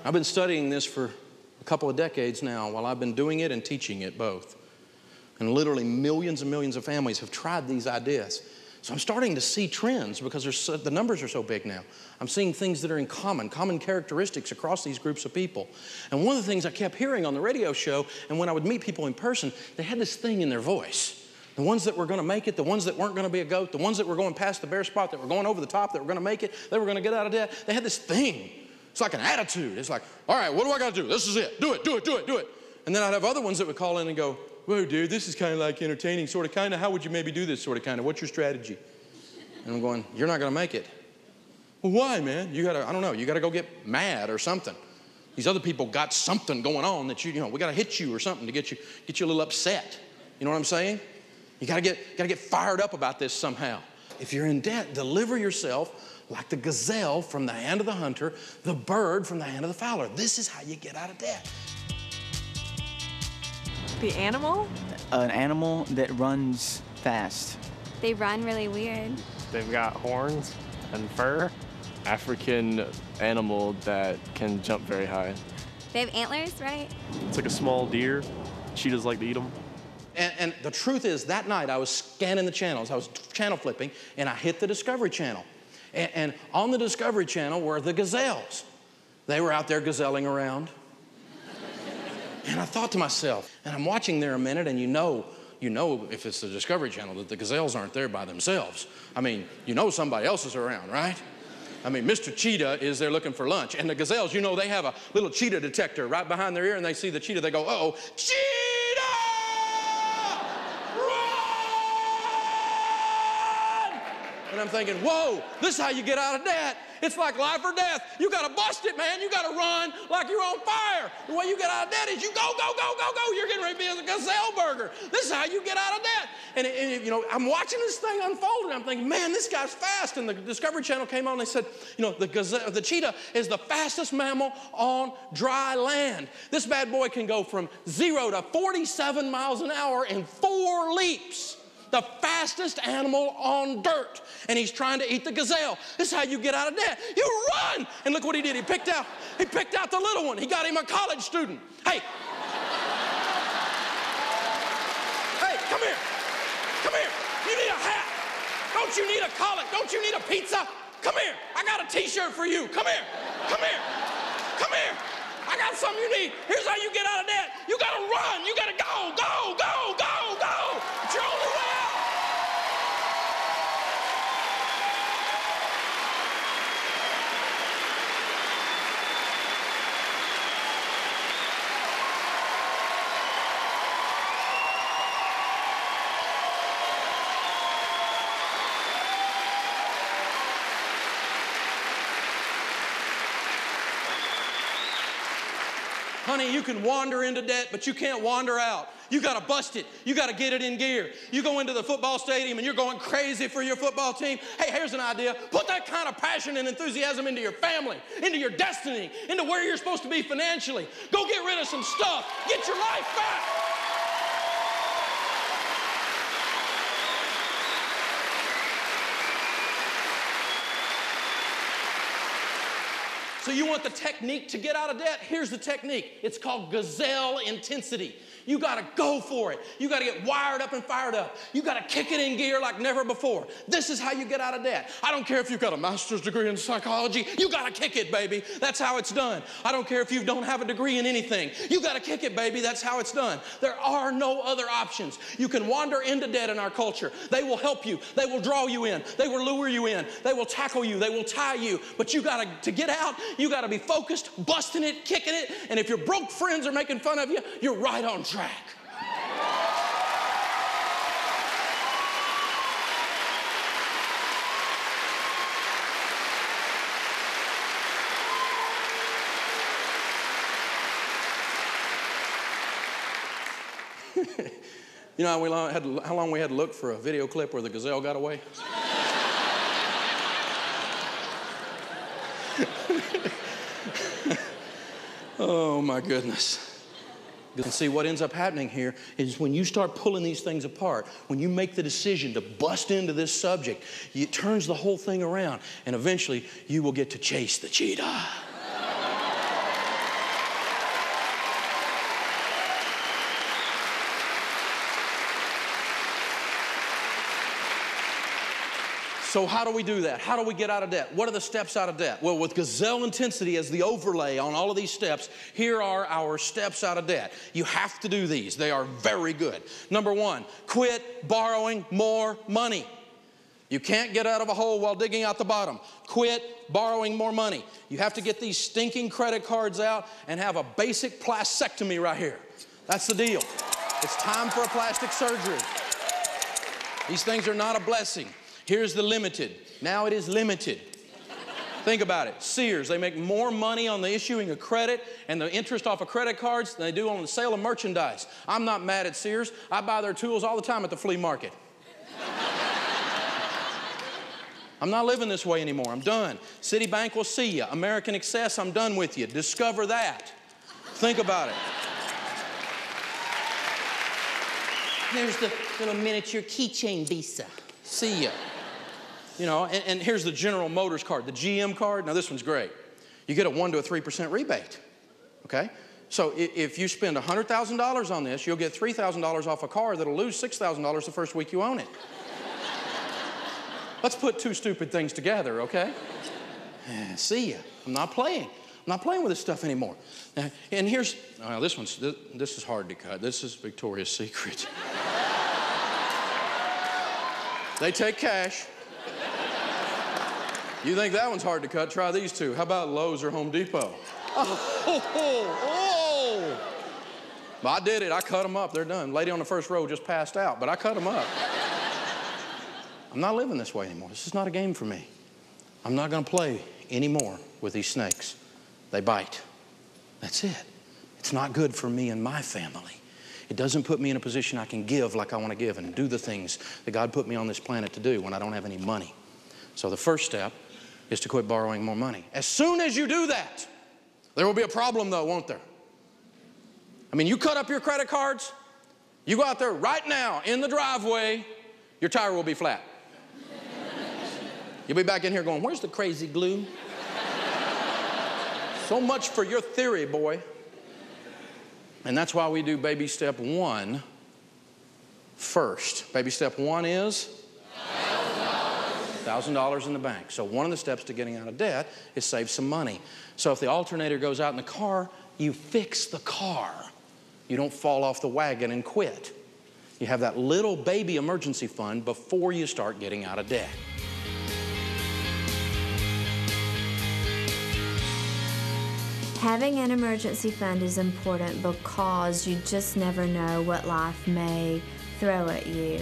I've been studying this for a couple of decades now while I've been doing it and teaching it both. And literally millions and millions of families have tried these ideas. So I'm starting to see trends because the numbers are so big now. I'm seeing things that are in common characteristics across these groups of people. And one of the things I kept hearing on the radio show and when I would meet people in person, they had this thing in their voice. The ones that were going to make it, the ones that weren't going to be a goat, the ones that were going past the bare spot, that were going over the top, that were going to make it, they were going to get out of debt. They had this thing. It's like an attitude. It's like, all right, what do I got to do? This is it. Do it, do it, do it, do it. And then I'd have other ones that would call in and go, whoa, dude, this is kind of like entertaining, sort of, kind of. How would you maybe do this, sort of, kind of? What's your strategy? And I'm going, you're not going to make it. Well, why, man? You got to, I don't know, you got to go get mad or something. These other people got something going on that you know, we got to hit you or something to get you a little upset. You know what I'm saying? You got to get fired up about this somehow. If you're in debt, deliver yourself like the gazelle from the hand of the hunter, the bird from the hand of the fowler. This is how you get out of debt. The animal? An animal that runs fast. They run really weird. They've got horns and fur. African animal that can jump very high. They have antlers, right? It's like a small deer. Cheetahs like to eat them. And the truth is, that night I was scanning the channels. I was channel flipping, and I hit the Discovery Channel. And on the Discovery Channel were the gazelles. They were out there gazelling around. And I thought to myself, and I'm watching there a minute, and you know if it's the Discovery Channel that the gazelles aren't there by themselves. I mean, you know somebody else is around, right? I mean, Mr. Cheetah is there looking for lunch. And the gazelles, you know, they have a little cheetah detector right behind their ear, and they see the cheetah, they go, uh-oh, cheetah! Run! And I'm thinking, whoa, this is how you get out of debt. It's like life or death. You got to bust it, man. You got to run like you're on fire. The way you get out of debt is you go, go, go, go, go. You're getting ready to be a gazelle burger. This is how you get out of debt. And you know, I'm watching this thing unfold, and I'm thinking, man, this guy's fast. And the Discovery Channel came on, and they said, you know, the cheetah is the fastest mammal on dry land. This bad boy can go from 0 to 47 miles an hour in 4 leaps. The fastest animal on dirt. And he's trying to eat the gazelle. This is how you get out of debt. You run! And look what he did. He picked out the little one. He got him a college student. Hey. Hey, come here. Come here. You need a hat. Don't you need a collar? Don't you need a pizza? Come here. I got a t-shirt for you. Come here. Come here. Come here. I got something you need. Here's how you get out of debt. You got to run. You got to go, go, go, go, go. It's your only way out. Honey, you can wander into debt, but you can't wander out. You got to bust it. You got to get it in gear. You go into the football stadium and you're going crazy for your football team. Hey, here's an idea. Put that kind of passion and enthusiasm into your family, into your destiny, into where you're supposed to be financially. Go get rid of some stuff. Get your life back. So you want the technique to get out of debt? Here's the technique. It's called gazelle intensity. You got to go for it. You got to get wired up and fired up. You got to kick it in gear like never before. This is how you get out of debt. I don't care if you've got a master's degree in psychology. You got to kick it, baby. That's how it's done. I don't care if you don't have a degree in anything. You got to kick it, baby. That's how it's done. There are no other options. You can wander into debt in our culture. They will help you. They will draw you in. They will lure you in. They will tackle you. They will tie you. But you got to get out. You got to be focused, busting it, kicking it. And if your broke friends are making fun of you, you're right on track. You know how long we had to look for a video clip where the gazelle got away? Oh, my goodness. And see, what ends up happening here is when you start pulling these things apart, when you make the decision to bust into this subject, it turns the whole thing around, and eventually you will get to chase the cheetah. So how do we do that? How do we get out of debt? What are the steps out of debt? Well, with Gazelle Intensity as the overlay on all of these steps, here are our steps out of debt. You have to do these. They are very good. Number one, quit borrowing more money. You can't get out of a hole while digging out the bottom. Quit borrowing more money. You have to get these stinking credit cards out and have a basic plastectomy right here. That's the deal. It's time for a plastic surgery. These things are not a blessing. Here's the limited. Now it is limited. Think about it. Sears, they make more money on the issuing of credit and the interest off of credit cards than they do on the sale of merchandise. I'm not mad at Sears. I buy their tools all the time at the flea market. I'm not living this way anymore. I'm done. Citibank will see you. American Express, I'm done with you. Discover that. Think about it. Here's the little miniature keychain Visa. See ya. You know, and here's the General Motors card, the GM card. Now this one's great. You get a 1 to 3% rebate, okay? So if you spend $100,000 on this, you'll get $3,000 off a car that'll lose $6,000 the first week you own it. Let's put two stupid things together, okay? See ya. I'm not playing. I'm not playing with this stuff anymore. And here's, this is hard to cut. This is Victoria's Secret. They take cash. You think that one's hard to cut? Try these two. How about Lowe's or Home Depot? Oh. Well, I did it. I cut them up. They're done. Lady on the first row just passed out, but I cut them up. I'm not living this way anymore. This is not a game for me. I'm not going to play anymore with these snakes. They bite. That's it. It's not good for me and my family. It doesn't put me in a position I can give like I want to give and do the things that God put me on this planet to do when I don't have any money. So the first step is to quit borrowing more money. As soon as you do that, there will be a problem though, won't there? I mean, you cut up your credit cards, you go out there right now in the driveway, your tire will be flat. You'll be back in here going, where's the crazy glue? So much for your theory, boy. And that's why we do baby step 1 first. Baby step 1 is $1,000 in the bank. So one of the steps to getting out of debt is save some money. So if the alternator goes out in the car, you fix the car. You don't fall off the wagon and quit. You have that little baby emergency fund before you start getting out of debt. Having an emergency fund is important because you just never know what life may throw at you,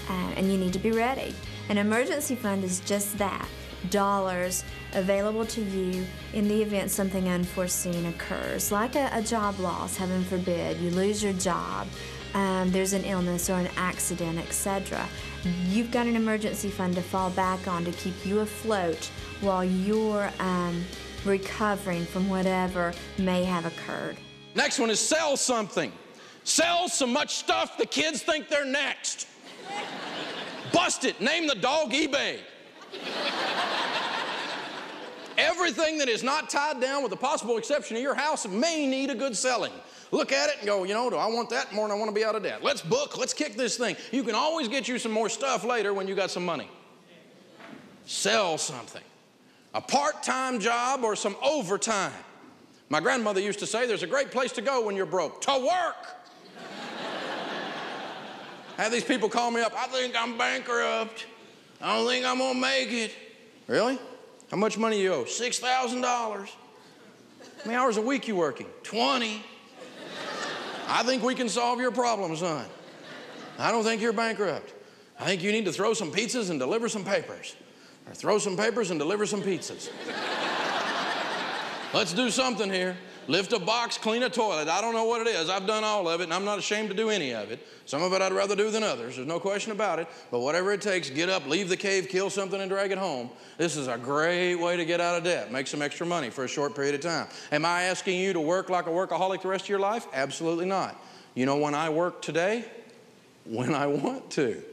and you need to be ready. An emergency fund is just that, dollars available to you in the event something unforeseen occurs, like a job loss, heaven forbid, you lose your job, there's an illness or an accident, etc. You've got an emergency fund to fall back on to keep you afloat while you're recovering from whatever may have occurred. Next one is sell something. Sell so much stuff the kids think they're next. Bust it. Name the dog eBay. Everything that is not tied down with the possible exception of your house may need a good selling. Look at it and go, you know, do I want that more than I want to be out of debt? Let's book, let's kick this thing. You can always get you some more stuff later when you got some money. Sell something. A part-time job or some overtime. My grandmother used to say there's a great place to go when you're broke. To work. I have these people call me up. I think I'm bankrupt. I don't think I'm going to make it. Really? How much money you owe? $6,000. How many hours a week you working? 20. I think we can solve your problem, son. I don't think you're bankrupt. I think you need to throw some pizzas and deliver some papers. Or throw some papers and deliver some pizzas. Let's do something here. Lift a box, clean a toilet. I don't know what it is. I've done all of it, and I'm not ashamed to do any of it. Some of it I'd rather do than others. There's no question about it. But whatever it takes, get up, leave the cave, kill something, and drag it home. This is a great way to get out of debt. Make some extra money for a short period of time. Am I asking you to work like a workaholic the rest of your life? Absolutely not. You know when I work today? When I want to.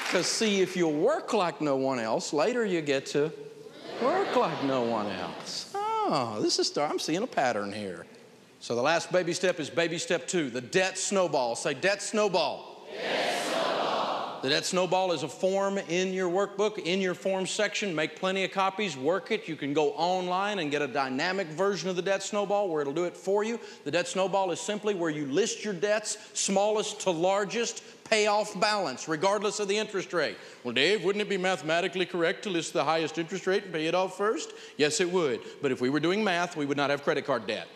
Because see, if you work like no one else, later you get to work like no one else. Oh, Oh, I'm seeing a pattern here. So the last baby step is baby step 2, the debt snowball. Say debt snowball. Debt snowball. The debt snowball is a form in your workbook, in your forms section. Make plenty of copies, work it. You can go online and get a dynamic version of the debt snowball where it'll do it for you. The debt snowball is simply where you list your debts, smallest to largest, payoff balance, regardless of the interest rate. Well, Dave, wouldn't it be mathematically correct to list the highest interest rate and pay it off first? Yes, it would. But if we were doing math, we would not have credit card debt.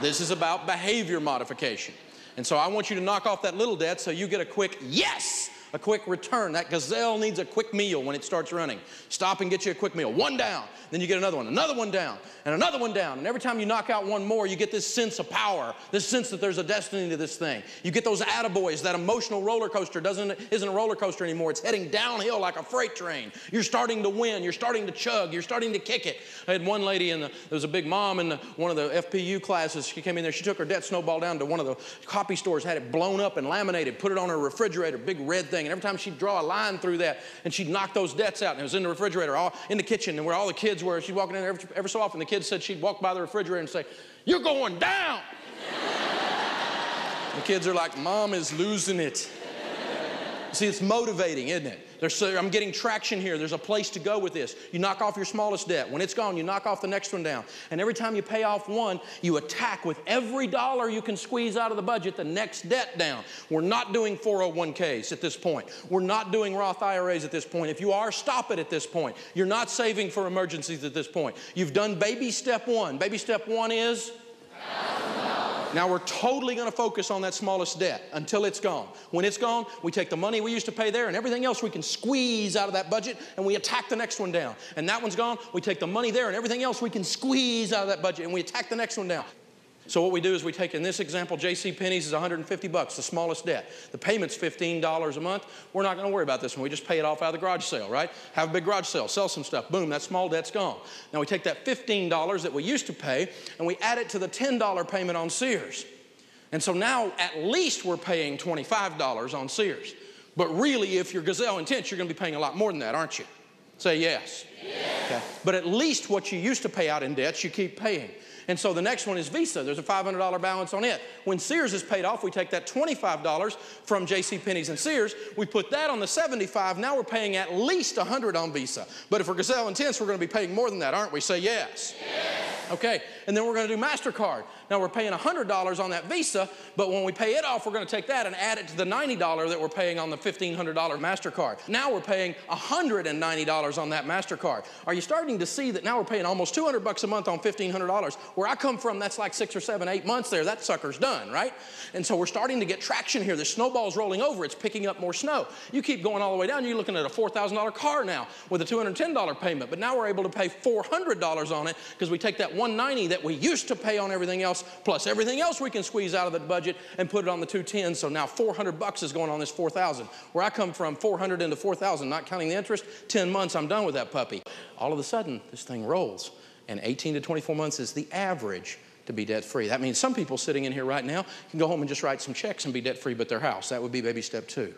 This is about behavior modification. And so I want you to knock off that little debt so you get a quick yes, a quick return. That gazelle needs a quick meal when it starts running. Stop and get you a quick meal. One down, then you get another one down, and another one down. And every time you knock out one more, you get this sense of power, this sense that there's a destiny to this thing. You get those attaboys. That emotional roller coaster isn't a roller coaster anymore. It's heading downhill like a freight train. You're starting to win. You're starting to chug. You're starting to kick it. I had one lady there was a big mom in one of the FPU classes. She came in there. She took her debt snowball down to one of the copy stores, had it blown up and laminated, put it on her refrigerator, big red thing. And every time she'd draw a line through that, and she'd knock those debts out, and it was in the refrigerator, all in the kitchen, and where all the kids were. She'd walk in there every so often. The kids said she'd walk by the refrigerator and say, "You're going down." The kids are like, "Mom is losing it." See, it's motivating, isn't it? I'm getting traction here. There's a place to go with this. You knock off your smallest debt. When it's gone, you knock off the next one down. And every time you pay off one, you attack with every dollar you can squeeze out of the budget the next debt down. We're not doing 401ks at this point. We're not doing Roth IRAs at this point. If you are, stop it at this point. You're not saving for emergencies at this point. You've done baby step 1. Baby step 1 is? Now we're totally going to focus on that smallest debt until it's gone. When it's gone, we take the money we used to pay there and everything else we can squeeze out of that budget, and we attack the next one down. And that one's gone, we take the money there and everything else we can squeeze out of that budget, and we attack the next one down. So what we do is we take, in this example, JCPenney's is $150, the smallest debt. The payment's $15 a month. We're not going to worry about this one. We just pay it off out of the garage sale, right? Have a big garage sale, sell some stuff. Boom, that small debt's gone. Now we take that $15 that we used to pay and we add it to the $10 payment on Sears. And so now at least we're paying $25 on Sears. But really, if you're gazelle intense, you're going to be paying a lot more than that, aren't you? Say yes. Yes. Okay. But at least what you used to pay out in debts, you keep paying. And so the next one is Visa. There's a $500 balance on it. When Sears is paid off, we take that $25 from JCPenney's and Sears. We put that on the $75. Now we're paying at least $100 on Visa. But if we're gazelle intense, we're going to be paying more than that, aren't we? Say yes. Yes. Okay, and then we're going to do MasterCard. Now we're paying $100 on that Visa, but when we pay it off, we're going to take that and add it to the $90 that we're paying on the $1,500 MasterCard. Now we're paying $190 on that MasterCard. Are you starting to see that now we're paying almost $200 a month on $1,500? Where I come from, that's like 6 or 7, 8 months there. That sucker's done, right? And so we're starting to get traction here. The snowball's rolling over. It's picking up more snow. You keep going all the way down, you're looking at a $4,000 car now with a $210 payment. But now we're able to pay $400 on it because we take that $190 that we used to pay on everything else, plus everything else we can squeeze out of the budget and put it on the $210. So now $400 is going on this $4,000. Where I come from, $400 into $4,000, not counting the interest, 10 months, I'm done with that puppy. All of a sudden, this thing rolls. And 18 to 24 months is the average to be debt-free. That means some people sitting in here right now can go home and just write some checks and be debt-free but their house. That would be baby step 2.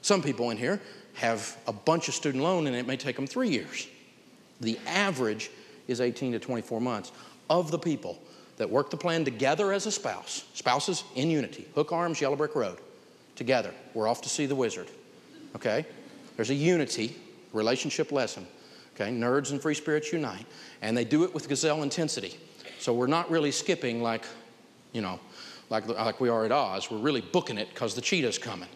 Some people in here have a bunch of student loan and it may take them 3 years. The average is 18 to 24 months. Of the people that work the plan together as a spouse, spouses in unity, hook arms, yellow brick road, together, we're off to see the wizard, okay? There's a unity relationship lesson, okay? Nerds and free spirits unite, and they do it with gazelle intensity. So we're not really skipping like, you know, like we are at Oz. We're really booking it because the cheetah's coming,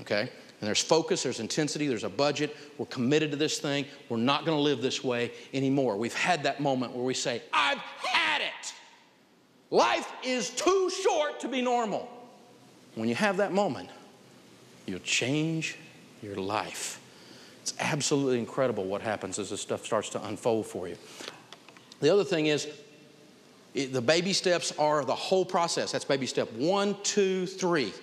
okay? And there's focus, there's intensity, there's a budget. We're committed to this thing. We're not going to live this way anymore. We've had that moment where we say, I've had it. Life is too short to be normal. When you have that moment, you'll change your life. It's absolutely incredible what happens as this stuff starts to unfold for you. The other thing is, the baby steps are the whole process. That's baby step 1, 2, 3.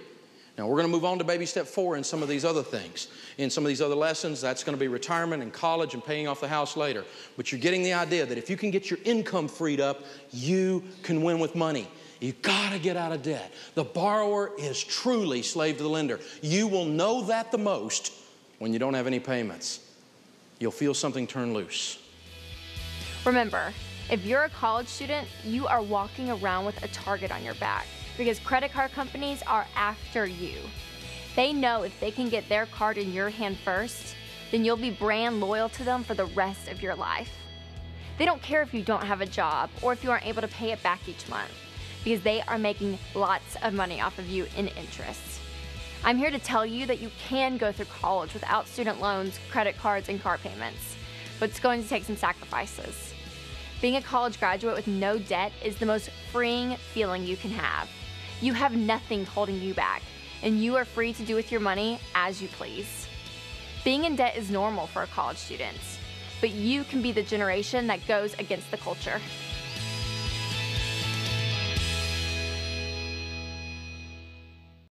Now, we're going to move on to baby step 4 in some of these other things. In some of these other lessons, that's going to be retirement and college and paying off the house later. But you're getting the idea that if you can get your income freed up, you can win with money. You've got to get out of debt. The borrower is truly slave to the lender. You will know that the most when you don't have any payments. You'll feel something turn loose. Remember, if you're a college student, you are walking around with a target on your back because credit card companies are after you. They know if they can get their card in your hand first, then you'll be brand loyal to them for the rest of your life. They don't care if you don't have a job or if you aren't able to pay it back each month because they are making lots of money off of you in interest. I'm here to tell you that you can go through college without student loans, credit cards, and car payments, but it's going to take some sacrifices. Being a college graduate with no debt is the most freeing feeling you can have. You have nothing holding you back, and you are free to do with your money as you please. Being in debt is normal for a college student, but you can be the generation that goes against the culture.